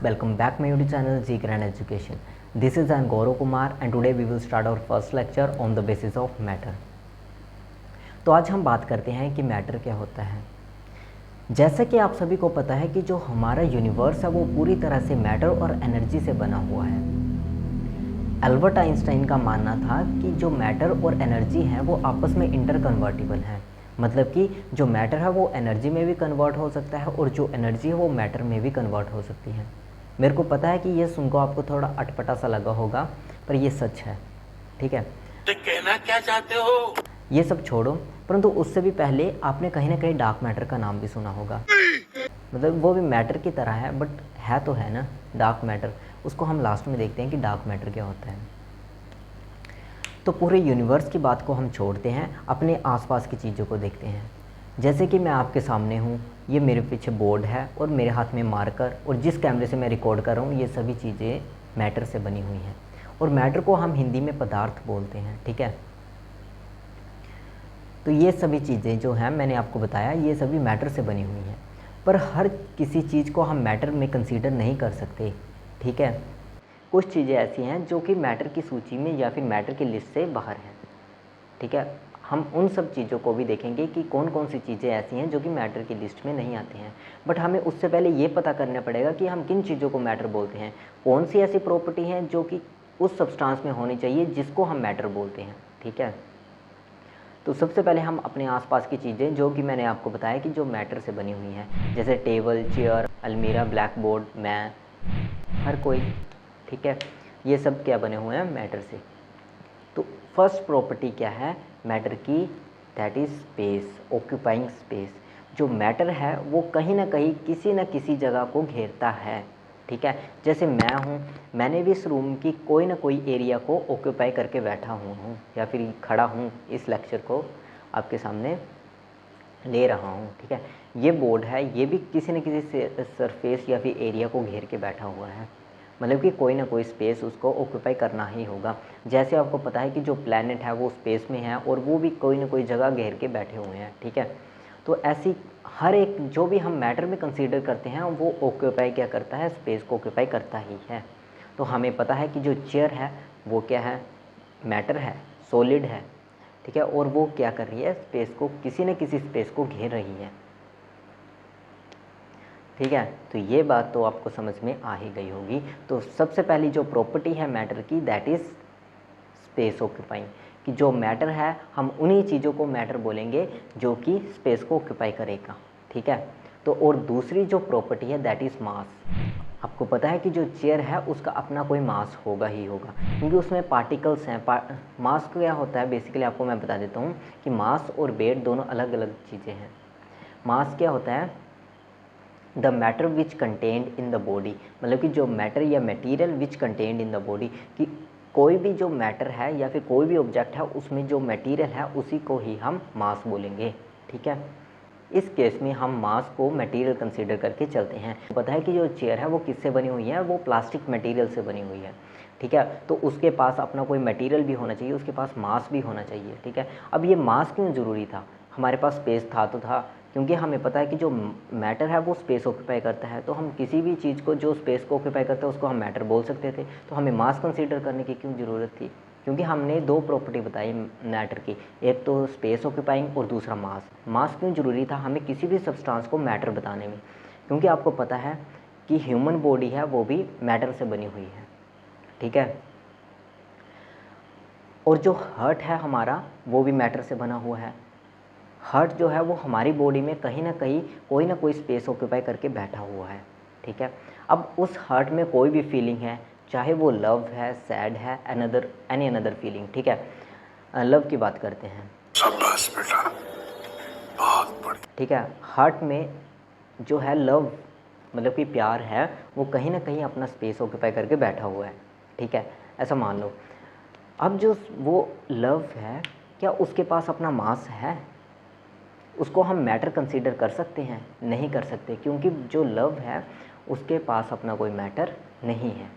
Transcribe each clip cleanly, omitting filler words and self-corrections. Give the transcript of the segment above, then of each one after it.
welcome back my YouTube channel G Grand Education. This is I am Gaurav Kumar and today we will start our first lecture on the basis of matter. तो आज हम बात करते हैं कि matter क्या होता है। जैसा कि आप सभी को पता है कि जो हमारा यूनिवर्स है वो पूरी तरह से मैटर और एनर्जी से बना हुआ है। एल्बर्ट आइंस्टाइन का मानना था कि जो मैटर और एनर्जी हैं वो आपस में इंटरकन्वर्टिबल हैं, मतलब कि जो मैटर है वो एनर्जी में भी कन्वर्ट हो सकता है और जो एनर्जी है वो मैटर में भी कन्वर्ट हो सकती है। मेरे को पता है कि ये सुनकर आपको थोड़ा अटपटा सा लगा होगा, पर ये सच है, ठीक है। तो कहना क्या चाहते हो? ये सब छोड़ो, परंतु उससे भी पहले आपने कहीं ना कहीं डार्क मैटर का नाम भी सुना होगा। मतलब वो भी मैटर की तरह है, बट है तो है ना डार्क मैटर। उसको हम लास्ट में देखते हैं कि डार्क मैटर क्या होता है। तो पूरे यूनिवर्स की बात को हम छोड़ते हैं, अपने आसपास की चीज़ों को देखते हैं। जैसे कि मैं आपके सामने हूँ, ये मेरे पीछे बोर्ड है और मेरे हाथ में मार्कर, और जिस कैमरे से मैं रिकॉर्ड कर रहा हूँ ये सभी चीज़ें मैटर से बनी हुई हैं। और मैटर को हम हिंदी में पदार्थ बोलते हैं, ठीक है। तो ये सभी चीज़ें जो हैं मैंने आपको बताया, ये सभी मैटर से बनी हुई हैं, पर हर किसी चीज़ को हम मैटर में कंसीडर नहीं कर सकते, ठीक है। कुछ चीज़ें ऐसी हैं जो कि मैटर की सूची में या फिर मैटर की लिस्ट से बाहर हैं, ठीक है। हम उन सब चीज़ों को भी देखेंगे कि कौन कौन सी चीज़ें ऐसी हैं जो कि मैटर की लिस्ट में नहीं आती हैं। बट हमें उससे पहले ये पता करना पड़ेगा कि हम किन चीज़ों को मैटर बोलते हैं, कौन सी ऐसी प्रॉपर्टी हैं जो कि उस सब्सटेंस में होनी चाहिए जिसको हम मैटर बोलते हैं, ठीक है। तो सबसे पहले हम अपने आसपास की चीज़ें जो कि मैंने आपको बताया कि जो मैटर से बनी हुई हैं, जैसे टेबल, चेयर, अलमीरा, ब्लैक बोर्ड, मैं, हर कोई, ठीक है, ये सब क्या बने हुए हैं मैटर से। तो फर्स्ट प्रॉपर्टी क्या है मैटर की, that is space, occupying space. जो मैटर है वो कहीं ना कहीं किसी न किसी जगह को घेरता है, ठीक है। जैसे मैं हूँ, मैंने भी इस रूम की कोई ना कोई एरिया को ऑक्यूपाई करके बैठा हुआ हूँ या फिर खड़ा हूँ, इस लेक्चर को आपके सामने ले रहा हूँ, ठीक है। ये बोर्ड है, ये भी किसी न किसी सरफेस या फिर एरिया को घेर के बैठा हुआ है, मतलब कि कोई ना कोई स्पेस उसको ऑक्यूपाई करना ही होगा। जैसे आपको पता है कि जो प्लैनेट है वो स्पेस में है और वो भी कोई ना कोई जगह घेर के बैठे हुए हैं, ठीक है। तो ऐसी हर एक जो भी हम मैटर में कंसीडर करते हैं वो ऑक्यूपाई क्या करता है, स्पेस को ऑक्यूपाई करता ही है। तो हमें पता है कि जो चेयर है वो क्या है, मैटर है, सॉलिड है, ठीक है, और वो क्या कर रही है, स्पेस को, किसी न किसी स्पेस को घेर रही है, ठीक है। तो ये बात तो आपको समझ में आ ही गई होगी। तो सबसे पहली जो प्रॉपर्टी है मैटर की, दैट इज़ स्पेस ऑक्यूपाइंग, कि जो मैटर है हम उन्हीं चीज़ों को मैटर बोलेंगे जो कि स्पेस को ऑक्यूपाई करेगा, ठीक है। तो और दूसरी जो प्रॉपर्टी है दैट इज़ मास। आपको पता है कि जो चेयर है उसका अपना कोई मास होगा ही होगा, क्योंकि उसमें पार्टिकल्स हैं। मास क्या होता है बेसिकली आपको मैं बता देता हूँ कि मास और वेट दोनों अलग अलग चीज़ें हैं। मास क्या होता है, the matter which contained in the body, मतलब कि जो मैटर या material which contained in the body, कि कोई भी जो मैटर है या फिर कोई भी ऑब्जेक्ट है उसमें जो मटेरियल है उसी को ही हम मास बोलेंगे, ठीक है। इस केस में हम मास को मटेरियल कंसीडर करके चलते हैं। पता है कि जो चेयर है वो किससे बनी हुई है, वो प्लास्टिक मटेरियल से बनी हुई है, ठीक है। तो उसके पास अपना कोई मटेरियल भी होना चाहिए, उसके पास मास भी होना चाहिए, ठीक है। अब ये मास क्यों ज़रूरी था, हमारे पास स्पेस था तो था, क्योंकि हमें पता है कि जो मैटर है वो स्पेस ऑक्यूपाई करता है, तो हम किसी भी चीज़ को जो स्पेस को ऑक्यूपाई करता है उसको हम मैटर बोल सकते थे। तो हमें मास कंसीडर करने की क्यों ज़रूरत थी, क्योंकि हमने दो प्रॉपर्टी बताई मैटर की, एक तो स्पेस ऑक्यूपाइंग और दूसरा मास। मास क्यों ज़रूरी था हमें किसी भी सब्सटेंस को मैटर बताने में, क्योंकि आपको पता है कि ह्यूमन बॉडी है वो भी मैटर से बनी हुई है, ठीक है। और जो हार्ट है हमारा वो भी मैटर से बना हुआ है। हार्ट जो है वो हमारी बॉडी में कहीं ना कोई स्पेस ऑक्यूपाई करके बैठा हुआ है, ठीक है। अब उस हार्ट में कोई भी फीलिंग है, चाहे वो लव है, सैड है, एनी अनदर फीलिंग, ठीक है। लव की बात करते हैं, शाबाश बेटा, बहुत बढ़िया। ठीक है। हार्ट में जो है लव, मतलब कि प्यार है, वो कहीं ना कहीं अपना स्पेस ऑक्यूपाई करके बैठा हुआ है, ठीक है, ऐसा मान लो। अब जो वो लव है, क्या उसके पास अपना मास है, उसको हम मैटर कंसीडर कर सकते हैं, नहीं कर सकते, क्योंकि जो लव है उसके पास अपना कोई मैटर नहीं है,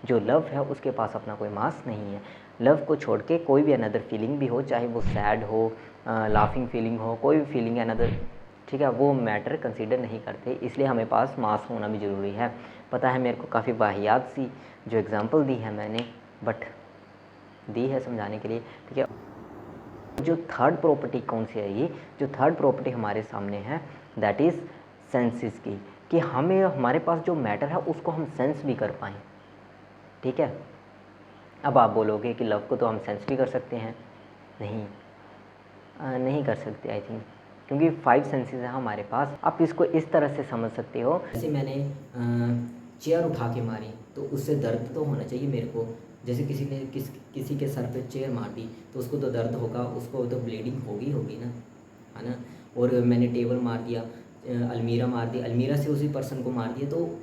जो लव है उसके पास अपना कोई मास नहीं है। लव को छोड़ के कोई भी अनदर फीलिंग भी हो, चाहे वो सैड हो, लाफिंग फीलिंग हो, कोई भी फीलिंग है अनदर, ठीक है, वो मैटर कंसीडर नहीं करते, इसलिए हमें पास मास होना भी ज़रूरी है। पता है मेरे को काफ़ी वाहियात सी जो एग्ज़ाम्पल दी है मैंने, बट दी है समझाने के लिए, ठीक है। जो थर्ड प्रॉपर्टी कौन सी है, ये जो थर्ड प्रॉपर्टी हमारे सामने है दैट इज़ सेंसेस की, कि हमें हमारे पास जो मैटर है उसको हम सेंस भी कर पाएँ, ठीक है। अब आप बोलोगे कि लव को तो हम सेंस भी कर सकते हैं, नहीं नहीं कर सकते आई थिंक, क्योंकि 5 सेंसेस है हमारे पास। आप इसको इस तरह से समझ सकते हो, जैसे मैंने चेयर उठा के मारी तो उससे दर्द तो होना चाहिए मेरे को। जैसे किसी के सर पे चेयर मार दी तो उसको तो दर्द होगा, उसको तो ब्लीडिंग होगी ना, है ना। और मैंने टेबल मार दिया, अलमीरा मार दी, अलमीरा से उसी पर्सन को मार दिया, तो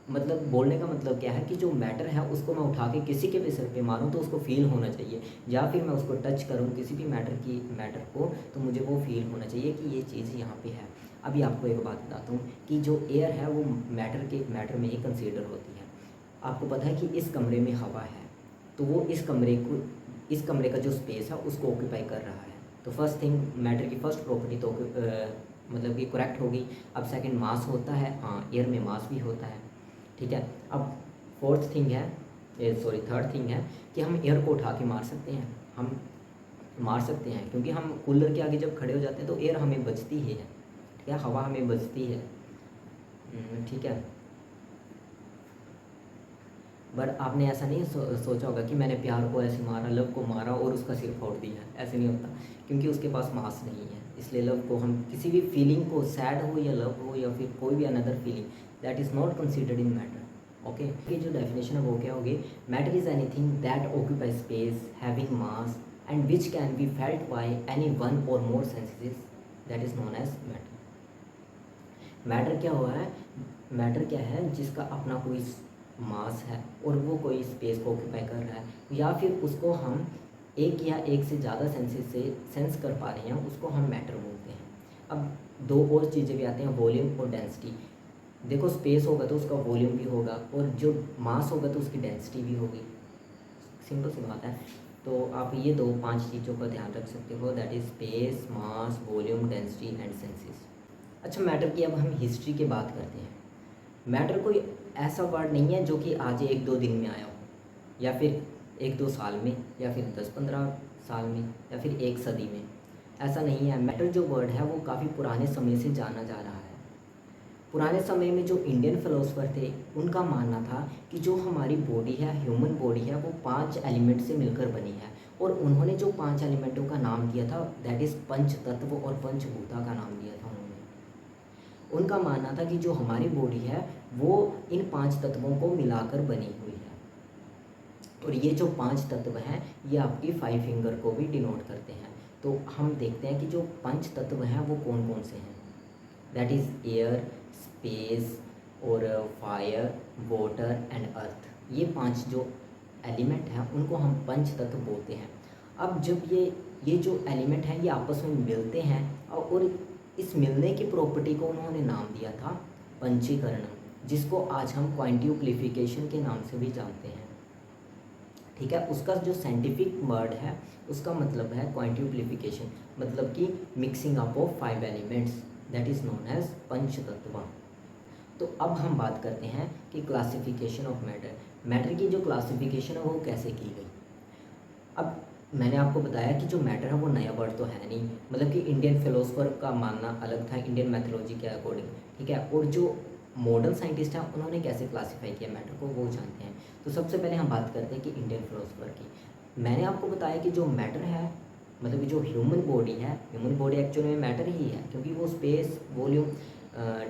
मतलब बोलने का मतलब क्या है कि जो मैटर है उसको मैं उठा के किसी के भी सर पे मारूं तो उसको फील होना चाहिए, या फिर मैं उसको टच करूं किसी भी मैटर को तो मुझे वो फील होना चाहिए कि ये चीज़ यहाँ पे है। अभी आपको एक बात बताता हूँ कि जो एयर है वो मैटर में ही कंसीडर होती है। आपको पता है कि इस कमरे में हवा है, तो वो इस कमरे का जो स्पेस है उसको ऑक्यूपाई कर रहा है। तो फर्स्ट थिंग, मैटर की फर्स्ट प्रॉपर्टी तो मतलब कि करेक्ट होगी। अब सेकंड, मास होता है, हाँ एयर में मास भी होता है, ठीक है। अब थर्ड थिंग है कि हम एयर को उठा के मार सकते हैं, क्योंकि हम कूलर के आगे जब खड़े हो जाते हैं तो एयर हमें बचती ही है, ठीक है, हवा हमें बचती है, ठीक है। बट आपने ऐसा नहीं सोचा होगा कि मैंने प्यार को ऐसे मारा, लव को मारा और उसका सिर फोड़ दिया, ऐसे नहीं होता, क्योंकि उसके पास मास नहीं है। इसलिए लव को हम किसी भी फीलिंग को, सैड हो या लव हो या फिर कोई भी another feeling, that is not considered in matter, okay. ये जो डेफिनेशन है वो क्या होगी, matter is anything that occupy space having mass and which can be felt by any one or more senses, that is known as matter. Matter क्या हुआ है, matter क्या है जिसका अपना कोई मास है और वो कोई स्पेस को ऑक्यूपाई कर रहा है, या फिर उसको हम एक या एक से ज़्यादा सेंसेस से सेंस कर पा रहे हैं, उसको हम मैटर बोलते हैं। अब दो और चीज़ें भी आती हैं, वॉल्यूम और डेंसिटी। देखो स्पेस होगा तो उसका वॉल्यूम भी होगा, और जो मास होगा तो उसकी डेंसिटी भी होगी, सिंपल सी बात है। तो आप ये 5 चीज़ों का ध्यान रख सकते हो, that is space, mass, volume, density and senses. अच्छा, मैटर की अब हम हिस्ट्री की बात करते हैं। मैटर कोई ऐसा वर्ड नहीं है जो कि आज 1-2 दिन में आया हो, या फिर 1-2 साल में, या फिर 10-15 साल में, या फिर 1 सदी में, ऐसा नहीं है। मैटर जो वर्ड है वो काफ़ी पुराने समय से जाना जा रहा है। पुराने समय में जो इंडियन फिलोसफर थे उनका मानना था कि जो हमारी बॉडी है, ह्यूमन बॉडी है, वो 5 एलिमेंट से मिलकर बनी है, और उन्होंने जो 5 एलिमेंटों का नाम दिया था दैट इज़ पंच तत्व और पंचभूता का नाम दिया था उन्होंने। उनका मानना था कि जो हमारी बॉडी है वो इन 5 तत्वों को मिलाकर बनी हुई है, और ये जो 5 तत्व हैं ये आपकी 5 फिंगर को भी डिनोट करते हैं। तो हम देखते हैं कि जो 5 तत्व हैं वो कौन कौन से हैं, दैट इज़ एयर, स्पेस और फायर, वाटर एंड अर्थ। ये 5 जो एलिमेंट हैं उनको हम पंच तत्व बोलते हैं। अब जब ये जो एलिमेंट हैं ये आपस में मिलते हैं, और इस मिलने की प्रॉपर्टी को उन्होंने नाम दिया था पंचीकरण, जिसको आज हम क्वांटियोप्लिफिकेशन के नाम से भी जानते हैं, ठीक है। उसका जो साइंटिफिक वर्ड है उसका मतलब है क्वांटियोप्लिफिकेशन, मतलब कि mixing up of 5 elements, that is known as पंचतत्व। तो अब हम बात करते हैं कि क्लासिफिकेशन ऑफ मैटर की जो क्लासिफिकेशन है वो कैसे की गई। अब मैंने आपको बताया कि जो मैटर है वो नया वर्ड तो है नहीं, मतलब कि इंडियन फिलोसफर का मानना अलग था इंडियन मैथोलॉजी के अकॉर्डिंग, ठीक है। और जो मॉडर्न साइंटिस्ट हैं उन्होंने कैसे क्लासीफाई किया मैटर को वो जानते हैं। तो सबसे पहले हम बात करते हैं कि इंडियन फिलोसफर की। मैंने आपको बताया कि जो मैटर है, मतलब कि जो ह्यूमन बॉडी है, ह्यूमन बॉडी एक्चुअली में मैटर ही है, क्योंकि वो स्पेस, वॉल्यूम,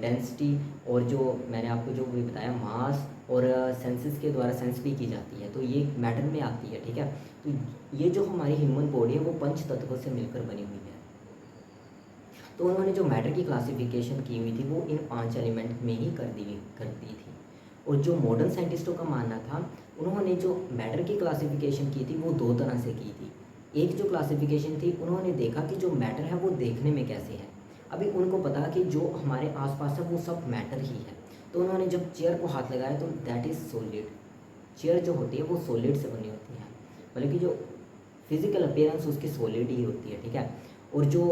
डेंसिटी और जो मैंने आपको जो भी बताया मास और सेंसेस के द्वारा सेंस भी की जाती है, तो ये मैटर में आती है, ठीक है। तो ये जो हमारी ह्यूमन बॉडी है वो पंच तत्वों से मिलकर बनी हुई है। तो उन्होंने जो मैटर की क्लासिफिकेशन की हुई थी वो इन 5 एलिमेंट में ही कर दी थी। और जो मॉडर्न साइंटिस्टों का मानना था, उन्होंने जो मैटर की क्लासिफिकेशन की थी वो 2 तरह से की थी। एक जो क्लासिफिकेशन थी, उन्होंने देखा कि जो मैटर है वो देखने में कैसे है। अभी उनको पता कि जो हमारे आसपास है वो सब मैटर ही है, तो उन्होंने जब चेयर को हाथ लगाया तो दैट इज़ सॉलिड। चेयर जो होती है वो सॉलिड से बनी होती है, मतलब कि जो फिजिकल अपीयरेंस उसकी सॉलिड ही होती है, ठीक है। और जो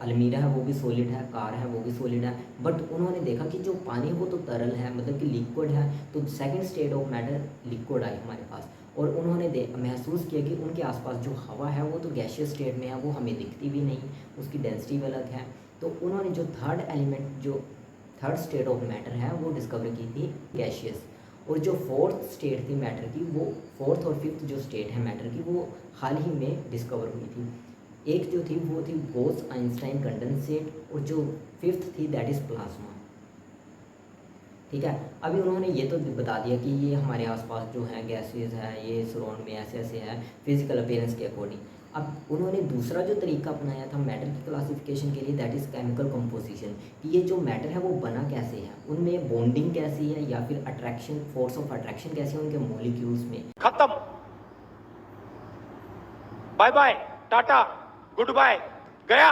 अलमीरा है वो भी सॉलिड है, कार है वो भी सॉलिड है। बट उन्होंने देखा कि जो पानी है वो तो तरल है, मतलब कि लिक्विड है, तो second state of matter liquid आई हमारे पास। और उन्होंने महसूस किया कि उनके आसपास जो हवा है वो तो गैशियस स्टेट में है, वो हमें दिखती भी नहीं, उसकी डेंसिटी भी अलग है। तो उन्होंने जो थर्ड एलिमेंट, जो थर्ड स्टेट ऑफ मैटर है वो डिस्कवर की थी गैशियस। और जो फोर्थ स्टेट थी मैटर की, वो फोर्थ और फिफ्थ जो स्टेट है मैटर की, वो हाल ही में डिस्कवर हुई थी। एक जो थी वो थी बोस आइंस्टाइन कंडेंसेट, और जो फिफ्थ थी दैट इज़ प्लाज्मा। ठीक है, अभी उन्होंने ये तो बता दिया कि ये हमारे आसपास जो है गैसेज है, ये सराउंड में ऐसे ऐसे है फिजिकल अपीयरेंस के अकॉर्डिंग। अब उन्होंने दूसरा जो तरीका अपनाया था मैटर की क्लासिफिकेशन के लिए, दैट इज़ केमिकल कंपोजिशन, कि ये जो मैटर है वो बना कैसे है, उनमें बॉन्डिंग कैसी है, या फिर अट्रैक्शन, फोर्स ऑफ अट्रैक्शन कैसी है उनके मॉलिक्यूल्स में। खत्म, bye bye, ta-ta, good bye, गया।